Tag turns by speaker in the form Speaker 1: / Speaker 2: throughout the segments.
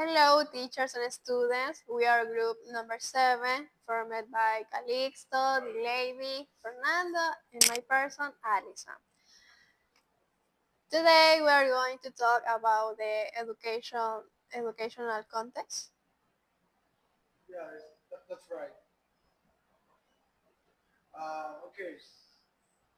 Speaker 1: Hello, teachers and students. We are group number 7, formed by Calixto, the lady, Fernando, and my person, Alison. Today we are going to talk about the educational context.
Speaker 2: Yeah, that's right. Ok.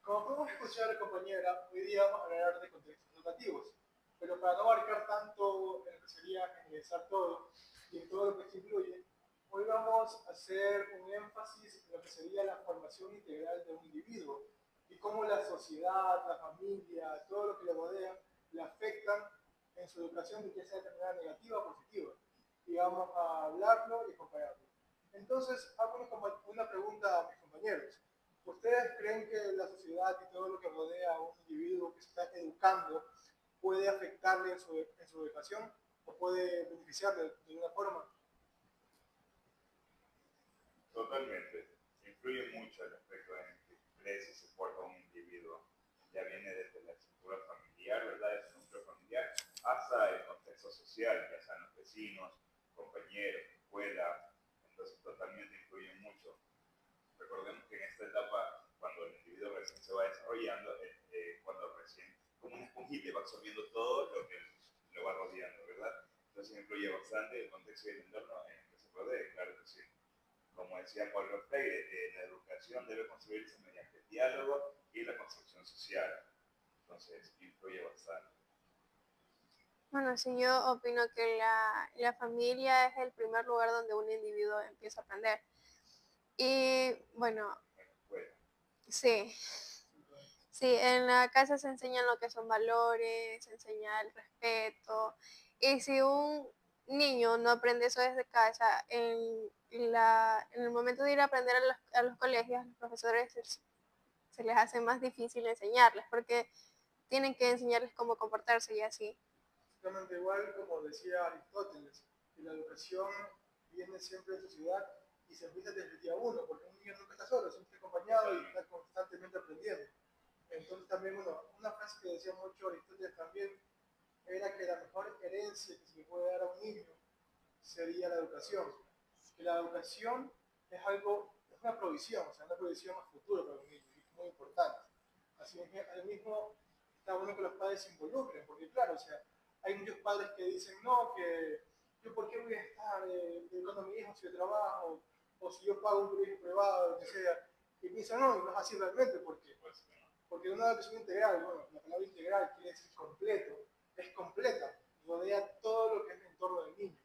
Speaker 2: Como podemos escuchar, compañera, hoy día vamos a hablar de contextos educativos, pero para no abarcar tanto en lo que sería generalizar todo y en todo lo que se incluye, hoy vamos a hacer un énfasis en lo que sería la formación integral de un individuo y cómo la sociedad, la familia, todo lo que le rodea, le afectan en su educación, ya sea de manera negativa o positiva. Y vamos a hablarlo y compararlo. Entonces, hago una pregunta a mis compañeros. ¿Ustedes creen que la sociedad y todo lo que rodea a un individuo que se está educando puede afectarle en su educación o puede beneficiarle de alguna forma?
Speaker 3: Totalmente. Influye mucho el aspecto en que crece y se porta un individuo. Ya viene desde la estructura familiar, ¿verdad? De su núcleo familiar, hasta el contexto social, ya sean los vecinos, compañeros, escuela. Entonces, totalmente influye mucho. Recordemos que en esta etapa, cuando el individuo recién se va desarrollando, cuando recién, como un esponjita, va absorbiendo todo lo que lo va rodeando, ¿verdad? Entonces, influye bastante el contexto y el entorno en el que se rodea, claro que sí. Como decía Paulo Freire, la educación debe construirse mediante el diálogo y la construcción social. Entonces, influye bastante.
Speaker 1: Bueno, sí, yo opino que la familia es el primer lugar donde un individuo empieza a aprender. Y bueno,
Speaker 3: Bueno,
Speaker 1: sí. Sí, en la casa se enseñan lo que son valores, se enseña el respeto. Y si un niño no aprende eso desde casa, en el momento de ir a aprender a los colegios, los profesores se les hace más difícil enseñarles porque tienen que enseñarles cómo comportarse y así.
Speaker 2: Exactamente igual como decía Aristóteles, que la educación viene siempre en sociedad y se empieza desde el día uno, porque un niño nunca está solo, siempre está acompañado y está constantemente aprendiendo. Entonces también, bueno, una frase que decía mucho Aristóteles también era que la mejor herencia que se le puede dar a un niño sería la educación. Que la educación es algo, es una provisión, o sea, una provisión a futuro para un niño, y es muy importante. Así mismo está bueno que los padres se involucren, porque claro, o sea, hay muchos padres que dicen, no, que yo por qué voy a estar educando a mi hijo si yo trabajo, o si yo pago un colegio privado, lo que sea, y piensan, no, y no es así realmente, porque una educación integral, bueno, la palabra integral quiere decir completo, es completa, rodea todo lo que es el entorno del niño.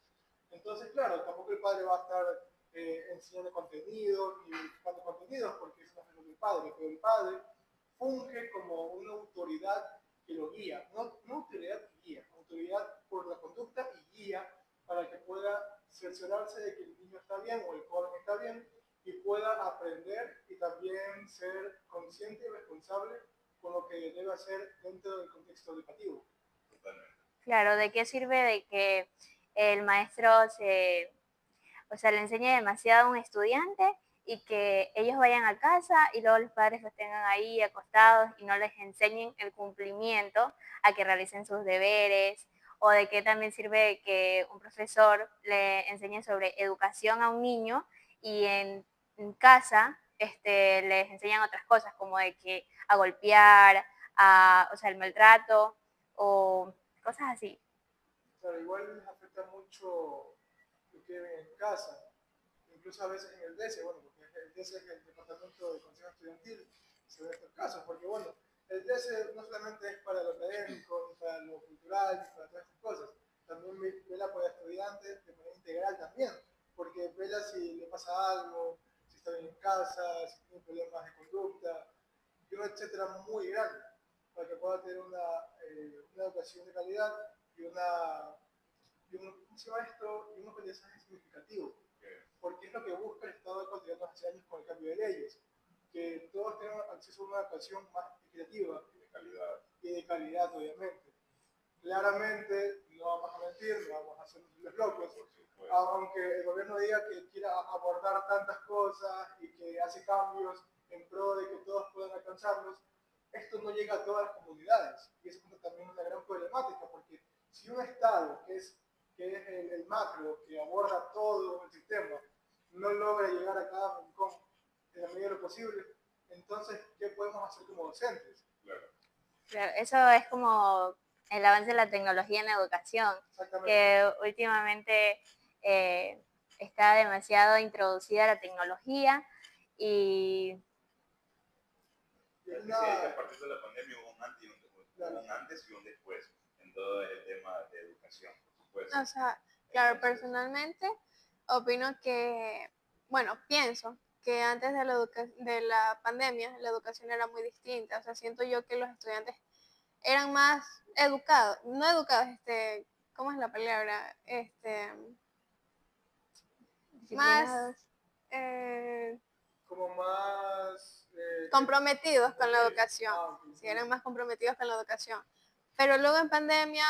Speaker 2: Entonces, claro, tampoco el padre va a estar enseñando contenidos ni buscando contenidos porque eso no es lo que el padre, pero el padre funge como una autoridad que lo guía, no autoridad que guía, autoridad por la conducta y guía para que pueda cerciorarse de que el niño está bien o el joven está bien y pueda aprender y también ser consciente y responsable con lo que debe hacer dentro del contexto educativo.
Speaker 3: totalmente.
Speaker 4: Claro, ¿de qué sirve de que el maestro le enseñe demasiado a un estudiante y que ellos vayan a casa y luego los padres los tengan ahí acostados y no les enseñen el cumplimiento a que realicen sus deberes? ¿O de qué también sirve que un profesor le enseñe sobre educación a un niño y en casa les enseñan otras cosas como de que a golpear, el maltrato o cosas así?
Speaker 2: Claro, igual les afecta mucho lo que ven en casa, incluso a veces en el DESE, bueno, porque el DESE es el Departamento de Consejo Estudiantil, se ve estos casos, porque bueno, el DESE no solamente es para lo académico, ni para lo cultural, ni para todas estas cosas, también vela por estudiantes de manera integral también, porque vela si le pasa algo, si está bien en casa, si tiene problemas de conducta, y un etcétera muy grande, para que pueda tener una educación de calidad y ¿cómo se llama esto? Y un aprendizaje significativo, porque es lo que busca el Estado ecuatoriano hace años con el cambio de leyes, que todos tengan acceso a una educación más equitativa y de calidad, obviamente. Claramente, no vamos a mentir, no vamos a hacer los locos, aunque el gobierno diga que quiera abordar tantas cosas y que hace cambios en pro de que todos puedan alcanzarlos, esto no llega a todas las comunidades y eso es también una gran problemática porque si un Estado que es que es el macro, que aborda todo el sistema, no logra llegar a cada rincón en la medida de lo posible, entonces, ¿qué podemos hacer como docentes?
Speaker 3: Claro.
Speaker 4: Claro, eso es como el avance de la tecnología en la educación, que últimamente está demasiado introducida la tecnología y...
Speaker 3: Es que sí, hay que a partir de la pandemia hubo un antes y un después, hubo un antes y un después en todo el tema de educación, por supuesto.
Speaker 1: O sea, claro, personalmente opino que, bueno, pienso que antes de de la pandemia la educación era muy distinta. O sea, siento yo que los estudiantes eran más educados, no educados, ¿cómo es la palabra? Más
Speaker 2: como más
Speaker 1: comprometidos con la educación. Sí, eran más comprometidos con la educación. Pero luego en pandemia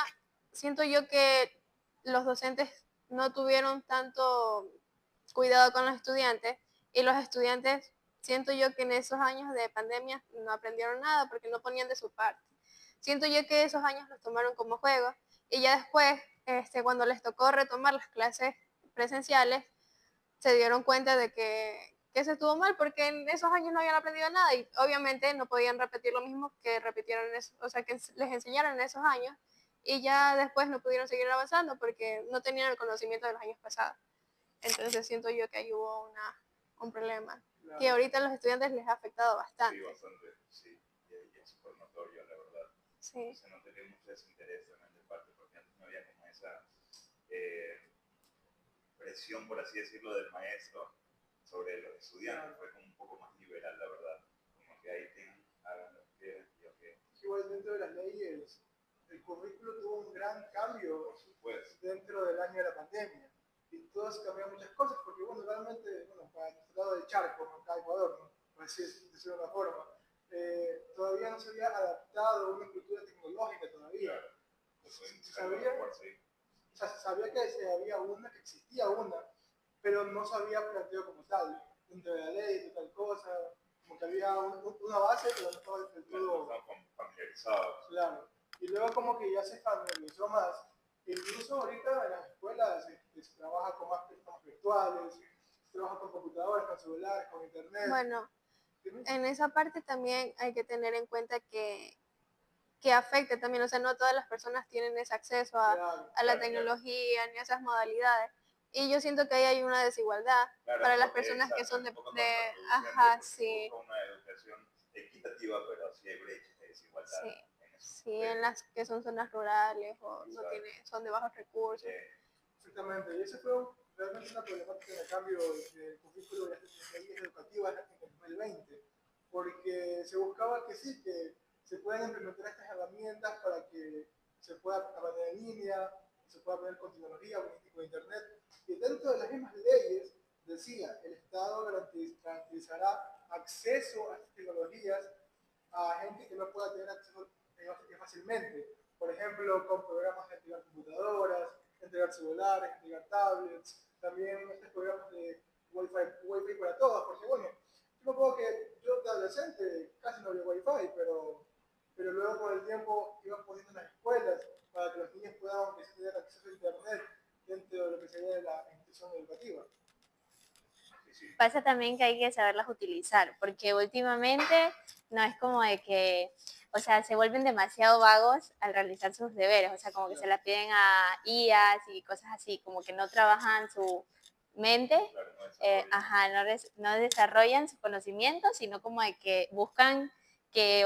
Speaker 1: siento yo que los docentes no tuvieron tanto cuidado con los estudiantes y los estudiantes siento yo que en esos años de pandemia no aprendieron nada porque no ponían de su parte. Siento yo que esos años los tomaron como juego y ya después, cuando les tocó retomar las clases presenciales, se dieron cuenta de que se estuvo mal porque en esos años no habían aprendido nada y obviamente no podían repetir lo mismo que repitieron, o sea, que les enseñaron en esos años y ya después no pudieron seguir avanzando porque no tenían el conocimiento de los años pasados. Entonces siento yo que ahí hubo un problema
Speaker 2: Claro.
Speaker 1: que ahorita a los estudiantes les ha afectado bastante.
Speaker 3: Sí, bastante, sí, y es súper notorio, la verdad.
Speaker 1: Sí.
Speaker 3: Se nota que hay mucho desinterés también de parte, porque antes no había como esa presión, por así decirlo, del maestro sobre los estudiantes. Fue como un poco más liberal, la verdad. Como que ahí tienen, hagan lo que quieran y ok.
Speaker 2: Igual dentro de las leyes, el currículo tuvo un gran cambio
Speaker 3: Por supuesto.
Speaker 2: dentro del año de la pandemia. Y todo se cambiaron muchas cosas, porque bueno, realmente, bueno, para nuestro lado del charco, acá en Ecuador, ¿no? Por así decirlo de una forma, todavía no se había adaptado a una cultura tecnológica todavía.
Speaker 3: Claro.
Speaker 2: Se sabía que había una, que existía una, pero no se había planteado como tal, dentro de la ley, de tal cosa, como que había una base, pero no estaba del todo...
Speaker 3: No estaban familiarizados.
Speaker 2: Claro. Y luego como que ya se familiarizó más. Incluso ahorita en las escuelas se trabaja con más sistemas virtuales, se trabaja con computadores, con celulares, con internet.
Speaker 1: Bueno, en esa parte también hay que tener en cuenta que afecta también, o sea, no todas las personas tienen ese acceso a la tecnología ni a esas modalidades. Y yo siento que ahí hay una desigualdad para las personas que son ajá, sí.
Speaker 3: Una educación equitativa, pero sí hay brechas de desigualdad.
Speaker 1: Sí. Sí, en las que son zonas rurales o no son de bajos recursos.
Speaker 2: Exactamente, y eso fue realmente una problemática en el cambio del currículo de las leyes educativas en el 2020, porque se buscaba que sí, que se puedan implementar estas herramientas para que se pueda aprender en línea, se pueda aprender con tecnología, con internet, y dentro de las mismas leyes decía, el Estado garantizará acceso a estas tecnologías a gente que no pueda tener acceso fácilmente. Por ejemplo, con programas de entregar computadoras, entregar celulares, entregar tablets, también estos programas de Wi-Fi para todos, porque bueno, yo me acuerdo que yo de adolescente casi no había Wi-Fi, pero luego con el tiempo iban poniendo en las escuelas para que los niños puedan tener acceso a internet dentro de lo que sería la institución educativa.
Speaker 4: Pasa también que hay que saberlas utilizar, porque últimamente no es como de que, o sea, se vuelven demasiado vagos al realizar sus deberes, o sea, como que se la piden a IAs y cosas así, como que no trabajan su mente, no desarrollan su conocimiento, sino como de que buscan que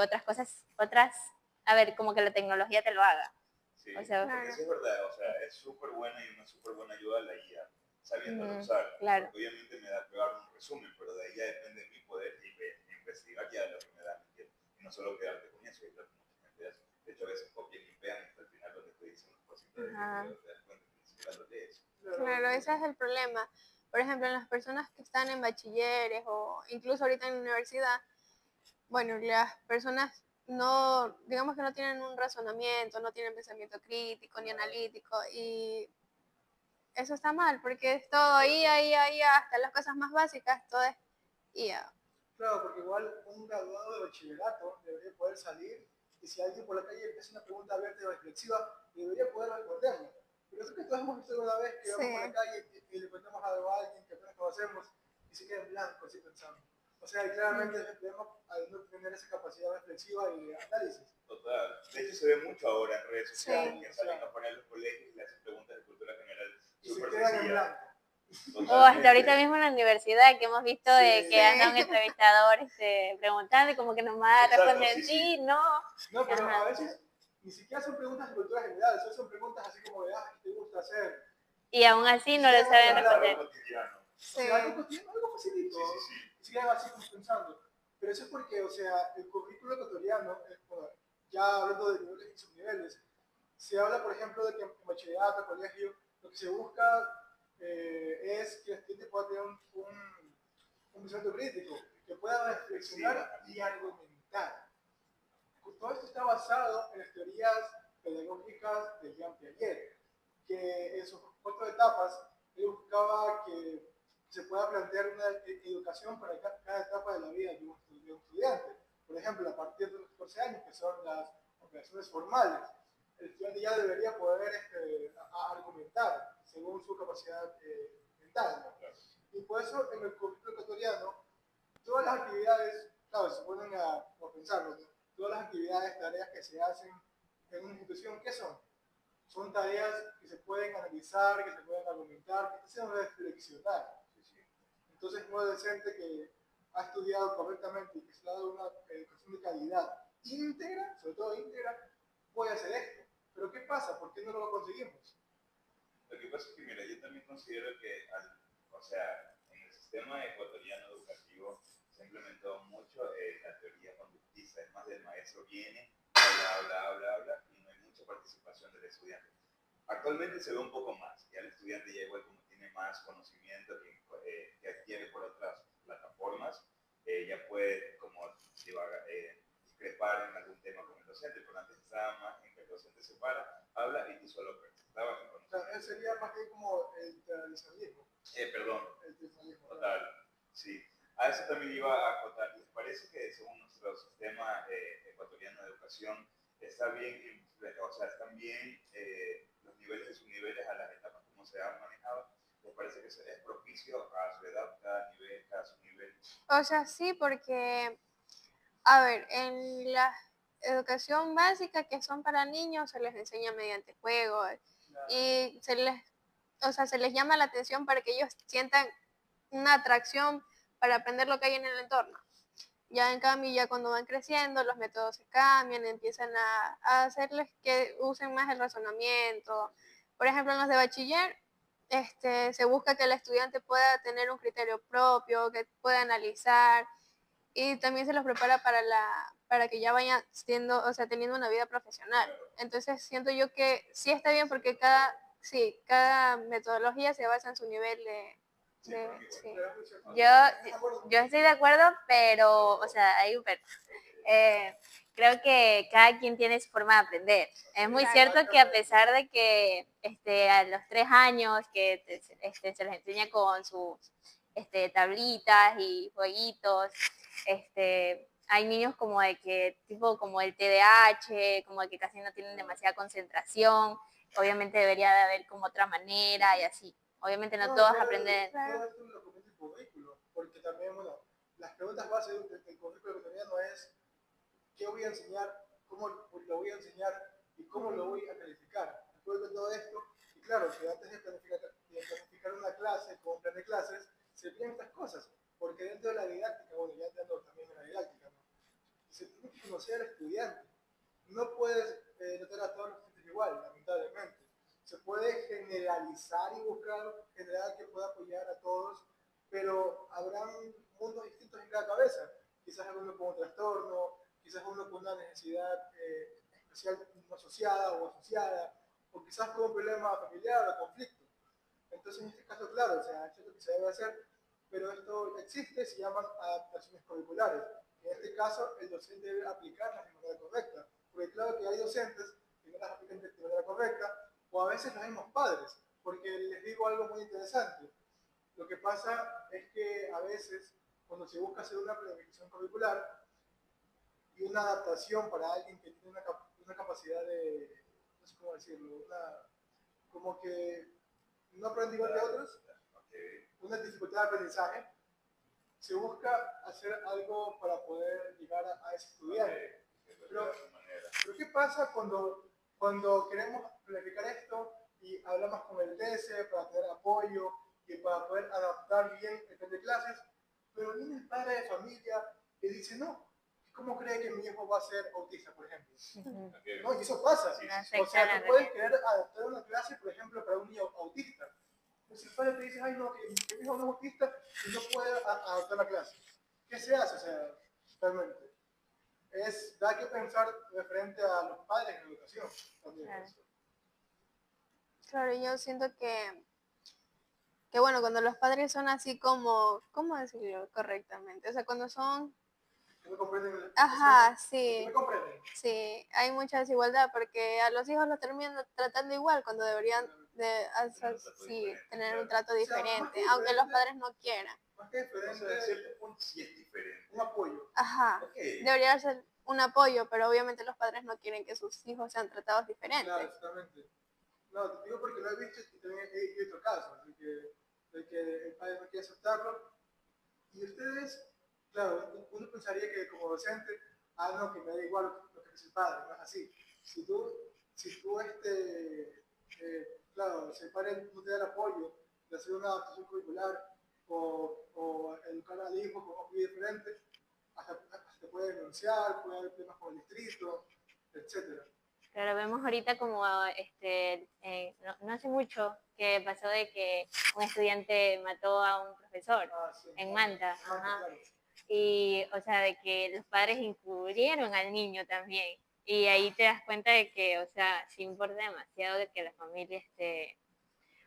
Speaker 4: a ver, como que la tecnología te lo haga.
Speaker 3: Sí,
Speaker 4: o sea,
Speaker 3: porque eso es verdad, o sea, es súper buena y una súper buena ayuda a la IA, sabiéndola usar.
Speaker 4: Claro.
Speaker 3: Porque obviamente me da pegar un resumen, pero de ahí ya depende de mi poder y investigar ya lo que me da. Y no solo quedarte con eso, y lo que mucha gente hace. De hecho, a veces copian y pegan hasta el final donde te dicen las cositas de que te das cuenta que ni siquiera lo lees.
Speaker 1: Claro, ese es el problema. Por ejemplo, en las personas que están en bachilleres o incluso ahorita en la universidad, bueno, las personas no, digamos que no tienen un razonamiento, no tienen pensamiento crítico ni analítico y eso está mal porque es todo IA, hasta las cosas más básicas, todo es IA.
Speaker 2: Claro, porque igual un graduado de bachillerato debería poder salir y si alguien por la calle le hace una pregunta abierta y reflexiva, debería poder responderla. Pero creo que todos hemos visto alguna vez que vamos por la calle y le contamos algo a alguien que apenas conocemos y se queda en blanco así pensando. O sea, y claramente debemos no tener esa capacidad reflexiva y de análisis.
Speaker 3: Total. De hecho, se ve mucho ahora en redes sociales
Speaker 1: Sí.
Speaker 3: que salen a poner a los colegios y le hacen preguntas de cultura general
Speaker 2: Y se
Speaker 3: súper
Speaker 2: quedan en
Speaker 3: sencillas.
Speaker 2: blanco.
Speaker 4: O hasta ahorita mismo en la universidad que hemos visto de que
Speaker 1: Sí.
Speaker 4: anda un entrevistador preguntando y como que nomás
Speaker 3: Exacto,
Speaker 4: responden
Speaker 3: sí,
Speaker 4: sí, no.
Speaker 2: No, pero
Speaker 4: Ajá.
Speaker 2: a veces ni siquiera son preguntas de cultura general, solo son preguntas así como de, ¿qué te gusta hacer?
Speaker 4: Y aún así no le saben responder.
Speaker 3: Cotidiano.
Speaker 2: O sea, algo cotidiano, algo facilito.
Speaker 3: Sí.
Speaker 2: Y se quedan así como pensando. Pero eso es porque, o sea, el currículo ecuatoriano, bueno, ya hablando de niveles y subniveles, se habla, por ejemplo, de que en bachillerato, colegio, lo que se busca es que el estudiante pueda tener un pensamiento crítico, que pueda reflexionar y argumentar. Todo esto está basado en las teorías pedagógicas de Jean Piaget, que en sus 4 etapas él buscaba que se pueda plantear una educación para cada etapa de la vida de un estudiante. Por ejemplo, a partir de los 14 años, que son las operaciones formales, el estudiante ya debería poder argumentar según su capacidad mental, ¿no? Y por eso en el currículo ecuatoriano, todas las actividades, claro, se ponen a pensarlo, ¿no? Todas las actividades, tareas que se hacen en una institución, ¿qué son? Son tareas que se pueden analizar, que se pueden argumentar, que se pueden reflexionar. Entonces, un adolescente que ha estudiado correctamente y que se le ha dado una educación de calidad íntegra, sobre todo íntegra, puede hacer esto. Pero ¿qué pasa? ¿Por qué no lo conseguimos?
Speaker 3: Lo que pasa es que, mira, yo también considero que, o sea, en el sistema ecuatoriano educativo se implementó mucho la teoría conductista. Es más, el maestro viene, habla, y no hay mucha participación del estudiante. Actualmente se ve un poco más, ya el estudiante ya igual como tiene más conocimiento que adquiere por otras plataformas, ya puede como discrepar en algún tema con el docente, pero antes estaba más en que el docente se para, habla y tú solo prestabas el conocimiento.
Speaker 2: O sea, él sería más bien como el tradicionalismo.
Speaker 3: Perdón.
Speaker 2: El tradicionalismo.
Speaker 3: Total, sí. A eso también iba a acotar. ¿Les parece que según nuestro sistema ecuatoriano de educación está bien, o sea, están bien los niveles y subniveles a las etapas como se han manejado? ¿Les parece que es propicio a su edad, cada nivel, cada subnivel?
Speaker 1: O sea, sí, porque, a ver, en la educación básica que son para niños se les enseña mediante juegos y se les llama la atención para que ellos sientan una atracción para aprender lo que hay en el entorno. Ya en cambio, ya cuando van creciendo, los métodos se cambian, empiezan a hacerles que usen más el razonamiento. Por ejemplo, en los de bachiller, se busca que el estudiante pueda tener un criterio propio, que pueda analizar, y también se los prepara para que ya vayan teniendo una vida profesional. Entonces siento yo que sí está bien porque cada metodología se basa en su nivel sí.
Speaker 4: Yo estoy de acuerdo, pero, o sea, hay un pero. Creo que cada quien tiene su forma de aprender. Es muy cierto que a pesar de que a los 3 años que se les enseña con sus tablitas y jueguitos, hay niños como de que, tipo como el TDAH, como de que casi no tienen demasiada concentración. Obviamente debería de haber como otra manera y así. Obviamente no todos aprenden.
Speaker 2: Todo esto lo comenta el currículo, porque también, bueno, las preguntas base del currículo ecuatoriano es ¿qué voy a enseñar? ¿Cómo lo voy a enseñar? ¿Y cómo lo voy a calificar? Después de todo esto, y claro, que antes de planificar una clase con un plan de clases, se piden estas cosas, porque dentro de la didáctica, bueno, ya entrando también en la didáctica, ¿no? Se tiene que conocer al estudiante. No puedes tratar a todos los estudiantes igual, lamentablemente. Se puede generalizar y buscar general que pueda apoyar a todos, pero habrán mundos distintos en cada cabeza. Quizás alguno con un trastorno, quizás uno con una necesidad especial no asociada o asociada, o quizás con un problema familiar o conflicto. Entonces, en este caso, claro, o sea, esto es lo que se debe hacer, pero esto existe, se llaman adaptaciones curriculares. En este caso, el docente debe aplicarlas de manera correcta, porque claro que hay docentes que no las aplican de manera correcta, o a veces los mismos padres, porque les digo algo muy interesante. Lo que pasa es que a veces, cuando se busca hacer una planificación curricular y una adaptación para alguien que tiene una capacidad de, no sé cómo decirlo, como que no aprende igual que otros,
Speaker 3: Ok.
Speaker 2: una dificultad de aprendizaje, se busca hacer algo para poder llegar a ese estudiante. Pero, pero ¿qué pasa cuando queremos planificar esto y hablamos con el DS para tener apoyo y para poder adaptar bien el plan de clases? Pero viene el padre de familia y dice, no, ¿cómo cree que mi hijo va a ser autista, por ejemplo? No, y eso pasa. O sea, tú puedes querer adaptar una clase, por ejemplo, para un niño autista. Entonces el padre te dice, ay, no, que mi hijo no es autista y no puede adaptar la clase. ¿Qué se hace? O sea, realmente. Da que pensar referente a los padres en la educación también.
Speaker 4: Claro.
Speaker 1: Claro, yo siento que bueno, cuando los padres son así como, ¿cómo decirlo correctamente? O sea, cuando son...
Speaker 2: ¿Que me comprenden?
Speaker 1: Ajá,
Speaker 2: ¿Que
Speaker 1: sí,
Speaker 2: me comprenden?
Speaker 1: sí, hay mucha desigualdad porque a los hijos los terminan tratando igual cuando deberían de sí, tener un trato diferente, aunque los padres no quieran.
Speaker 2: Más que diferente,
Speaker 3: A cierto punto sí es diferente.
Speaker 2: un apoyo.
Speaker 1: Ajá,
Speaker 3: Ok.
Speaker 1: debería ser un apoyo, pero obviamente los padres no quieren que sus hijos sean tratados
Speaker 2: Claro,
Speaker 1: diferentes.
Speaker 2: exactamente. No, te digo porque lo he visto y también he visto casos de que el padre no quiere aceptarlo. Y ustedes, claro, uno pensaría que como docente, no, que me da igual lo que dice el padre, no es así. Si tú claro, si el padre no te da el apoyo de hacer una adaptación curricular o educar al hijo con un diferente, hasta te puede denunciar, puede haber temas con el distrito, etcétera.
Speaker 4: Claro, vemos ahorita como no hace mucho que pasó de que un estudiante mató a un profesor
Speaker 2: Sí,
Speaker 4: en Manta. Ajá.
Speaker 2: claro.
Speaker 4: Y, o sea, de que los padres encubrieron al niño también. Y ahí te das cuenta de que, o sea, sí importa demasiado de que la familia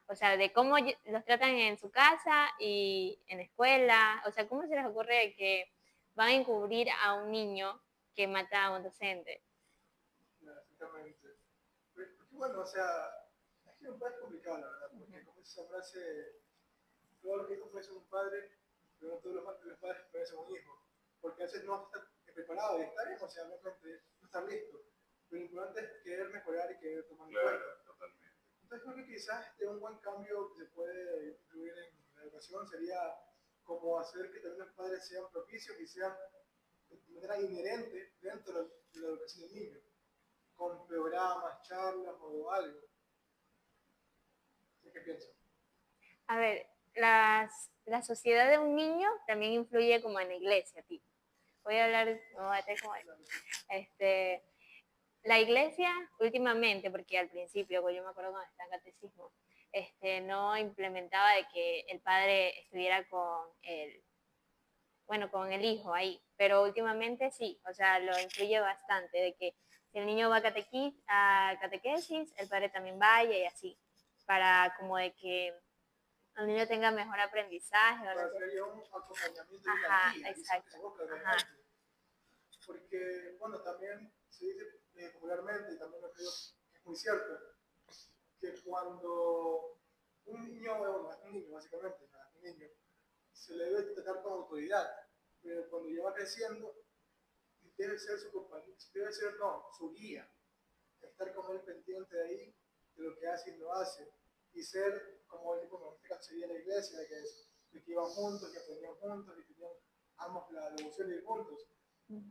Speaker 4: o sea, de cómo los tratan en su casa y en la escuela. O sea, ¿cómo se les ocurre de que van a encubrir a un niño que mata a un docente?
Speaker 2: Exactamente. Porque bueno, o sea, es que un padre es complicado, la verdad, porque como dice esa frase, todos los hijos merecen un padre, pero no todos los padres merecen un hijo. Porque a veces no está preparado y está bien, o sea, realmente no está listo. Pero lo importante es querer mejorar y querer tomar en cuenta.
Speaker 3: Claro, totalmente.
Speaker 2: Entonces creo que quizás un buen cambio que se puede incluir en la educación sería como hacer que también los padres sean propicios y sean de manera inherente dentro de la educación del niño, con programas, charlas o algo. ¿Qué piensas?
Speaker 4: A ver, la sociedad de un niño también influye como en la iglesia, tipo. Voy a hablar, la iglesia últimamente, porque al principio, yo me acuerdo cuando estaba en catecismo, no implementaba de que el padre estuviera con el hijo ahí, pero últimamente sí, o sea, lo influye bastante, de que si el niño va a catequesis, el padre también vaya y así, para como de que el niño tenga mejor aprendizaje.
Speaker 2: Para hacer un acompañamiento y
Speaker 4: Ajá,
Speaker 2: una guía,
Speaker 4: exacto.
Speaker 2: se busca
Speaker 4: Ajá.
Speaker 2: realmente. Porque, bueno, también se dice popularmente, y también lo creo que es muy cierto, que cuando un niño, bueno, un niño básicamente, un niño, se le debe tratar con autoridad, pero cuando ya va creciendo, debe ser su compañero, debe ser, no, su guía, estar con él pendiente de ahí, de lo que hace y no hace, y ser, como en este caso sería la iglesia, de que iban juntos, y aprendían juntos, y tenían ambos la devoción de ir juntos.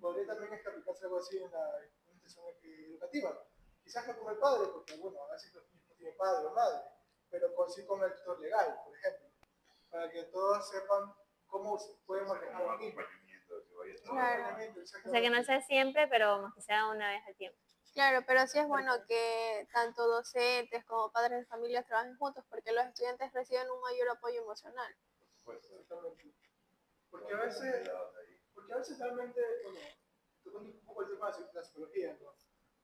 Speaker 2: Podría también aplicarse algo así en la institución educativa. Quizás no con el padre, porque bueno, a veces los niños no tienen padre o madre, pero sí con el tutor legal, por ejemplo, para que todos sepan cómo pueden manejar a un niño.
Speaker 1: Claro.
Speaker 4: O sea, que no sea siempre, pero que sea una vez al tiempo.
Speaker 1: Claro, pero sí es bueno que tanto docentes como padres de familias trabajen juntos porque los estudiantes reciben un mayor apoyo emocional.
Speaker 2: Exactamente. Porque a veces realmente, bueno, tocando un poco el tema de la psicología, ¿no?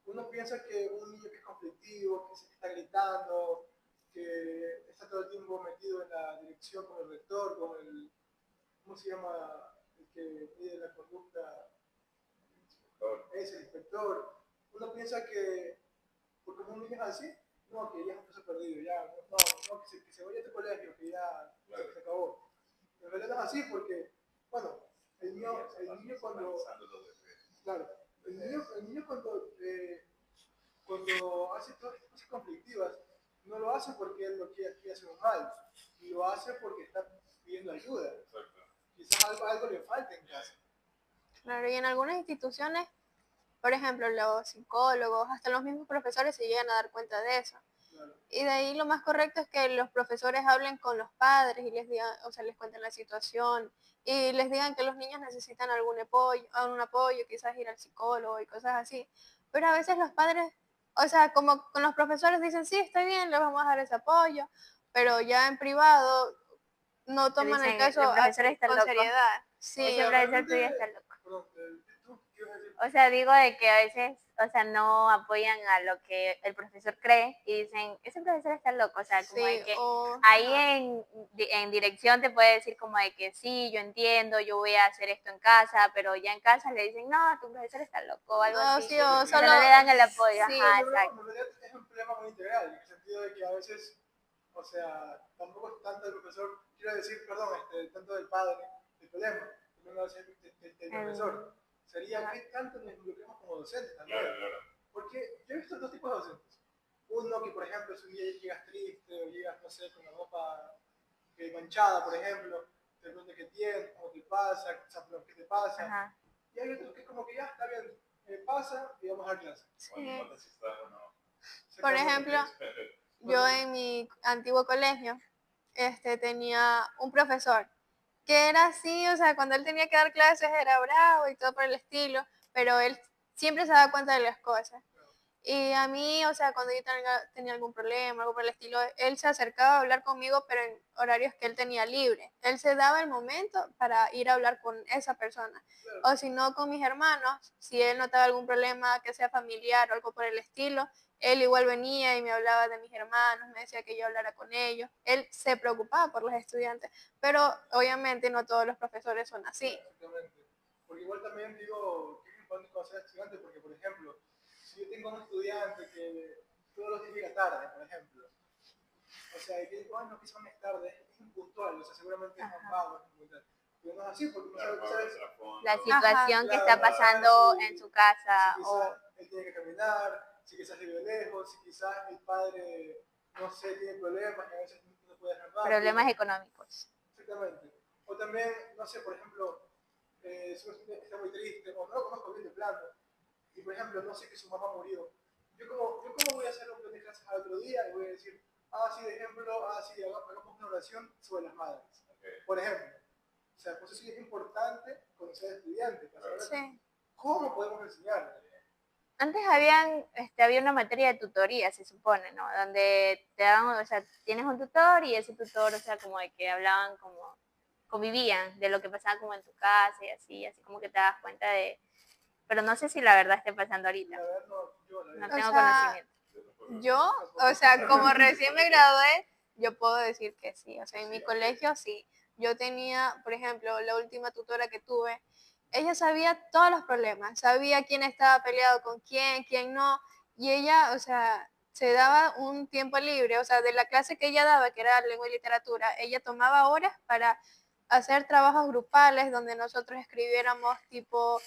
Speaker 2: Uno piensa que un niño que es conflictivo, que se está gritando, que está todo el tiempo metido en la dirección con el rector, con el, ¿cómo se llama? El que mide la conducta, es el inspector. Uno piensa que, porque un niño es así, no, que ya es un caso perdido, ya, no, que se vaya a tu colegio, que ya se acabó. En realidad no es así porque, bueno, el niño cuando, claro, el niño cuando hace todas estas cosas conflictivas, no lo hace porque él lo quiere hacer un mal, lo hace porque está pidiendo ayuda.
Speaker 3: Exacto.
Speaker 2: Quizás algo le falta en casa.
Speaker 1: Claro, y en algunas instituciones, por ejemplo, los psicólogos, hasta los mismos profesores se llegan a dar cuenta de eso.
Speaker 2: Claro.
Speaker 1: Y de ahí lo más correcto es que los profesores hablen con los padres y les digan, o sea, les cuenten la situación y les digan que los niños necesitan un apoyo, quizás ir al psicólogo y cosas así. Pero a veces los padres, o sea, como con los profesores dicen, sí, está bien, les vamos a dar ese apoyo, pero ya en privado no
Speaker 4: Te
Speaker 1: toman el
Speaker 4: dicen,
Speaker 1: caso
Speaker 4: el profesor
Speaker 1: así
Speaker 4: está
Speaker 1: con
Speaker 4: loco.
Speaker 1: seriedad.
Speaker 2: O
Speaker 1: Sí,
Speaker 4: Ese
Speaker 2: sea,
Speaker 4: profesor tuyo
Speaker 2: realmente,
Speaker 4: está loco.
Speaker 2: perdón, ¿tú qué ibas a decir?
Speaker 4: O sea, digo de que a veces, o sea, no apoyan a lo que el profesor cree y dicen, ese profesor está loco. O sea, como de
Speaker 1: sí,
Speaker 4: que
Speaker 1: o
Speaker 4: ahí
Speaker 1: ajá.
Speaker 4: en dirección te puede decir como de que sí, yo entiendo, yo voy a hacer esto en casa, pero ya en casa le dicen, no, tu profesor está loco o algo
Speaker 1: No,
Speaker 4: así.
Speaker 1: sí, o
Speaker 4: O sea,
Speaker 1: solo,
Speaker 4: no le dan el apoyo.
Speaker 1: sí,
Speaker 4: Ajá,
Speaker 2: En
Speaker 4: exacto.
Speaker 2: realidad es un problema muy integral, en el sentido de que a veces, o sea, tampoco es tanto del profesor, quiero decir, perdón, tanto del padre, el problema, también a veces del profesor. Sería
Speaker 4: Ajá.
Speaker 2: qué tanto nos involucramos como docentes también.
Speaker 3: Claro, claro.
Speaker 2: Porque yo he visto dos tipos de docentes. Uno que, por ejemplo, si un día llegas triste o llegas, no sé, con la ropa manchada, por ejemplo, te pregunta qué tienes, cómo te pasa, qué te pasa.
Speaker 4: Ajá.
Speaker 2: Y hay otros que es como que ya está bien, pasa y vamos a clase.
Speaker 3: O no
Speaker 1: sí.
Speaker 3: nota si estás o no.
Speaker 1: Por
Speaker 2: Exactamente.
Speaker 1: ejemplo, yo en mi antiguo colegio tenía un profesor que era así, o sea, cuando él tenía que dar clases era bravo y todo por el estilo, pero él siempre se daba cuenta de las cosas. Y a mí, o sea, cuando yo tenía algún problema, algo por el estilo, él se acercaba a hablar conmigo, pero en horarios que él tenía libre. Él se daba el momento para ir a hablar con esa persona. O si no, con mis hermanos, si él notaba algún problema que sea familiar o algo por el estilo, él igual venía y me hablaba de mis hermanos, me decía que yo hablara con ellos. Él se preocupaba por los estudiantes, pero obviamente no todos los profesores son así.
Speaker 2: Exactamente. Porque igual también digo que es importante conocer al estudiante, porque, por ejemplo, si yo tengo un estudiante que todos los días llega tarde, por ejemplo, o sea, y que digo, no, que son tarde, es impuntual, o sea, seguramente es más vago, es impuntual. Pero no es así, porque no
Speaker 3: Claro,
Speaker 2: sabes,
Speaker 4: La
Speaker 3: trasfondo.
Speaker 4: situación que está
Speaker 2: claro, no sabes
Speaker 4: pasando en su casa
Speaker 2: si
Speaker 4: o
Speaker 2: quizás él tiene que caminar, si quizás vive lejos, si quizás el padre, no sé, tiene problemas y a veces no puede hacer rápido.
Speaker 4: problemas económicos.
Speaker 2: Exactamente. O también, no sé, por ejemplo, si uno está muy triste, o no lo conozco bien de plano, y por ejemplo, no sé que su mamá murió. Yo cómo voy a hacer un plan de clases al otro día y voy a decir, sí, de ejemplo, sí, hagamos una oración sobre las madres.
Speaker 3: Okay.
Speaker 2: Por ejemplo. O sea, por eso sí es importante conocer al estudiante, para saber
Speaker 1: Sí.
Speaker 2: cómo podemos enseñarle.
Speaker 4: Antes había una materia de tutoría, se supone, ¿no? Donde te daban, o sea, tienes un tutor y ese tutor, o sea, como de que hablaban como, convivían de lo que pasaba como en tu casa y así como que te das cuenta de, pero no sé si la verdad esté pasando ahorita.
Speaker 2: La verdad, no, yo la
Speaker 4: No
Speaker 2: verdad.
Speaker 1: O
Speaker 4: tengo
Speaker 1: sea,
Speaker 4: conocimiento.
Speaker 1: yo, o sea, como recién me gradué, yo puedo decir que sí. O sea, en mi
Speaker 3: Sí,
Speaker 1: colegio sí. Yo tenía, por ejemplo, la última tutora que tuve, ella sabía todos los problemas, sabía quién estaba peleado con quién no, y ella, o sea, se daba un tiempo libre, o sea, de la clase que ella daba, que era lengua y literatura, ella tomaba horas para hacer trabajos grupales donde nosotros escribiéramos tipo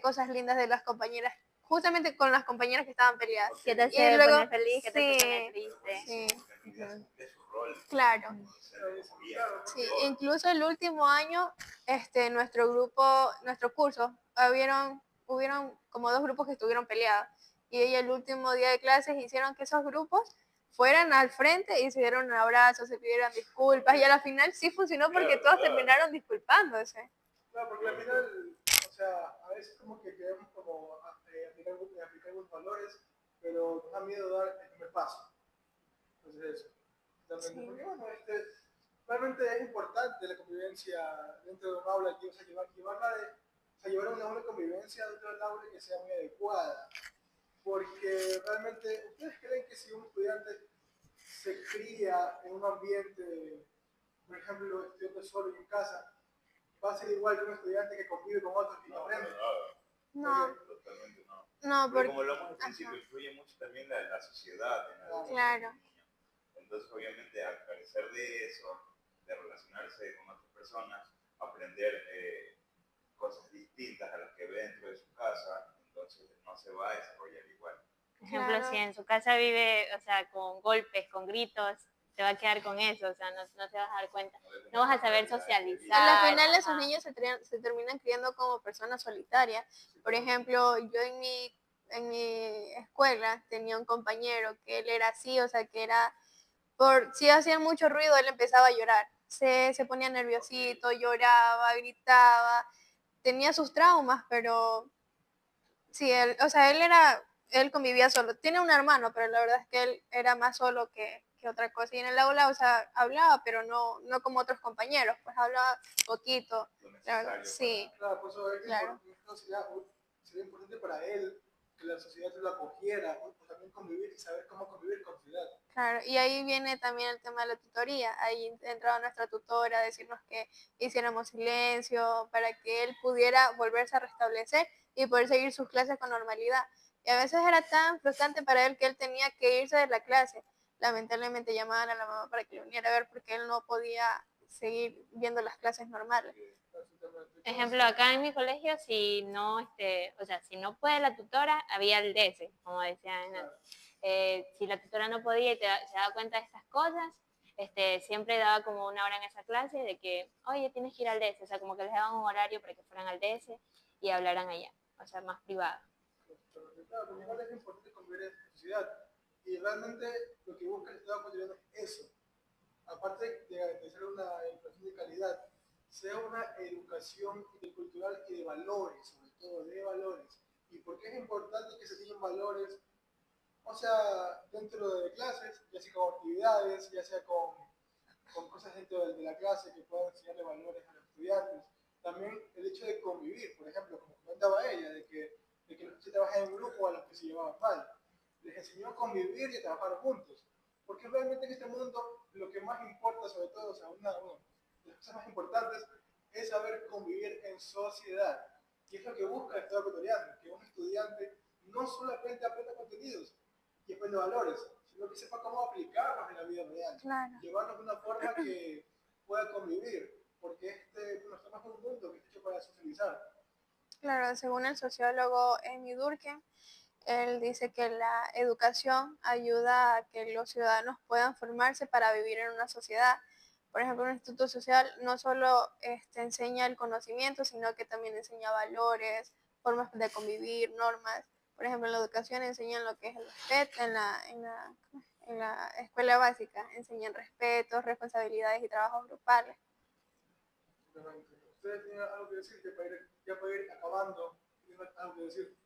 Speaker 1: cosas lindas de las compañeras, justamente con las compañeras que estaban peleadas.
Speaker 4: ¿Qué te
Speaker 1: Y
Speaker 4: hace
Speaker 1: luego,
Speaker 4: poner feliz? ¿Qué te hace poner
Speaker 1: sí,
Speaker 4: triste?
Speaker 1: sí,
Speaker 3: Porque en realidad cumple su rol.
Speaker 1: claro.
Speaker 3: Como guía,
Speaker 2: Claro,
Speaker 1: Sí,
Speaker 3: tutor.
Speaker 1: incluso el último año, nuestro grupo, nuestro curso, hubieron como dos grupos que estuvieron peleados. Y ella el último día de clases hicieron que esos grupos fueran al frente y se dieron un abrazo, se pidieron disculpas. Y a la final sí funcionó porque
Speaker 3: Claro,
Speaker 1: todos
Speaker 3: claro.
Speaker 1: terminaron disculpándose.
Speaker 2: claro, porque al final, o sea, a veces como que queremos como aplicar algunos valores, pero nos da miedo dar el primer paso. Entonces eso. Realmente,
Speaker 1: Sí.
Speaker 2: porque bueno, realmente es importante la convivencia dentro de un aula, o sea, llevar una convivencia dentro del aula que sea muy adecuada. Porque realmente, ¿ustedes creen que si un estudiante se cría en un ambiente, por ejemplo, estudiando solo y en casa, va a ser igual que un estudiante que convive con otros y
Speaker 3: No,
Speaker 2: aprende?
Speaker 1: No,
Speaker 3: totalmente no.
Speaker 1: no,
Speaker 3: Porque
Speaker 1: porque,
Speaker 3: como hablamos al principio,
Speaker 1: ajá,
Speaker 3: influye mucho también la sociedad en la educación
Speaker 1: claro.
Speaker 3: del niño. Entonces, obviamente, al carecer de eso, de relacionarse con otras personas, aprender cosas distintas a las que ve dentro de su casa, entonces no se va a desarrollar igual.
Speaker 4: ejemplo,
Speaker 1: Claro.
Speaker 4: si en su casa vive, o sea, con golpes, con gritos, te va a quedar con eso, o sea, no te vas a dar cuenta. No vas a saber
Speaker 1: A la
Speaker 4: socializar.
Speaker 1: final esos
Speaker 4: Ajá.
Speaker 1: niños se terminan criando como personas solitarias. Por ejemplo, yo en mi escuela tenía un compañero que él era así, o sea, que era, si hacían mucho ruido, él empezaba a llorar. Se ponía nerviosito, lloraba, gritaba, tenía sus traumas, pero sí, o sea, él convivía solo. Tiene un hermano, pero la verdad es que él era más solo que otra cosa. Y en el aula, o sea, hablaba, pero no como otros compañeros, pues hablaba poquito. La verdad, sí,
Speaker 2: Claro, por eso es
Speaker 1: claro.
Speaker 2: sería importante para él que la sociedad lo acogiera, ¿no? Pues también convivir y saber cómo convivir con sociedad.
Speaker 1: Claro, y ahí viene también el tema de la tutoría. Ahí entraba nuestra tutora a decirnos que hiciéramos silencio para que él pudiera volverse a restablecer y poder seguir sus clases con normalidad. Y a veces era tan frustrante para él que él tenía que irse de la clase. Lamentablemente llamaban a la mamá para que lo viniera a ver porque él no podía seguir viendo las clases normales.
Speaker 4: Ejemplo, acá en mi colegio, si no, o sea, si no puede la tutora, había el DS, como decía Ana. Si la tutora no podía y se daba cuenta de estas cosas, siempre daba como una hora en esa clase de que, oye, tienes que ir al DS, o sea, como que les daban un horario para que fueran al DS y hablaran allá, o sea, más privado.
Speaker 2: Claro, porque igual es importante convivir en sociedad. Y realmente lo que busca el Estado ecuatoriano es eso. Aparte de ser una educación de calidad, sea una educación cultural y de valores, sobre todo de valores. ¿Y por qué es importante que se tengan valores? O sea, dentro de clases, ya sea con actividades, ya sea con cosas dentro de la clase que puedan enseñarle valores a los estudiantes. También el hecho de convivir, por ejemplo, como comentaba ella, de que los que se trabajan en grupo a los que se llevaban mal. Les enseñó a convivir y a trabajar juntos. Porque realmente en este mundo lo que más importa, sobre todo, o sea, una de las cosas más importantes es saber convivir en sociedad. Y es lo que busca el Estado ecuatoriano, que un estudiante no solamente aprenda contenidos y aprenda valores, sino que sepa cómo aplicarlos en la vida real.
Speaker 1: Claro.
Speaker 2: Llevarlos de una forma que pueda convivir, porque bueno, estamos en un mundo que está hecho para socializar.
Speaker 1: Claro, según el sociólogo Amy Durkheim, él dice que la educación ayuda a que los ciudadanos puedan formarse para vivir en una sociedad. Por ejemplo, un instituto social no solo enseña el conocimiento, sino que también enseña valores, formas de convivir, normas. Por ejemplo, en la educación enseñan lo que es el respeto, en la escuela básica enseñan respeto, responsabilidades y trabajos grupales.
Speaker 2: Ustedes tienen algo que decir, ya para ir acabando, tienen algo que decir.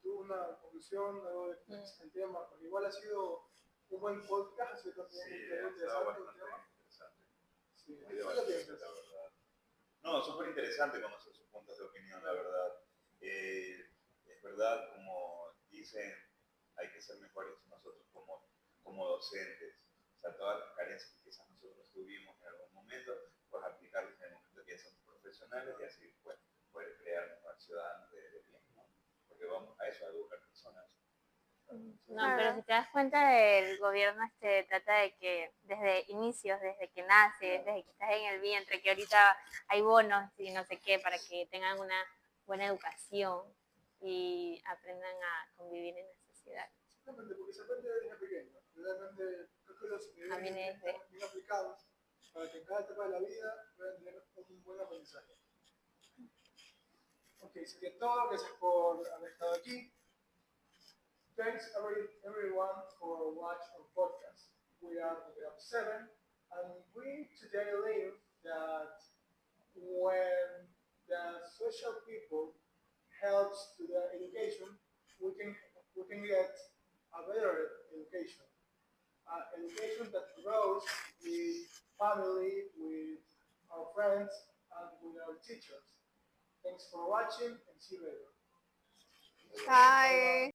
Speaker 2: ¿Tuvo una conclusión, algo de el tema? Porque igual ha sido un buen podcast, así que
Speaker 3: Sí,
Speaker 2: interesante el tema.
Speaker 3: Interesante.
Speaker 2: Sí,
Speaker 3: Muy debatible, la verdad. No, súper interesante conocer sus puntos de opinión, la verdad. Es verdad, como dicen, hay que ser mejores nosotros como docentes. O sea, todas las carencias que quizás nosotros tuvimos en algún momento, pues aplicarlas en el momento que ya somos profesionales y así pues, poder crear mejores ciudadanos de bien, ¿no? Porque vamos a eso, a educar personas.
Speaker 4: No, pero si te das cuenta, el gobierno trata de que desde inicios, desde que naces, desde que estás en el vientre, que ahorita hay bonos y no sé qué, para que tengan una buena educación y aprendan a convivir en la sociedad.
Speaker 2: Simplemente porque se aprende desde pequeño. Realmente creo que los
Speaker 4: También es
Speaker 2: están bien aplicados para que en cada etapa de la vida puedan tener un buen aprendizaje. Ok, sería todo. Gracias por haber estado aquí. Thanks everyone for watching our podcast. We are Program 7, and we today learned that when the social people helps to the education, we can get a better education. Education that grows with family, with our friends, and with our teachers. Thanks for watching and see you later.
Speaker 1: Bye.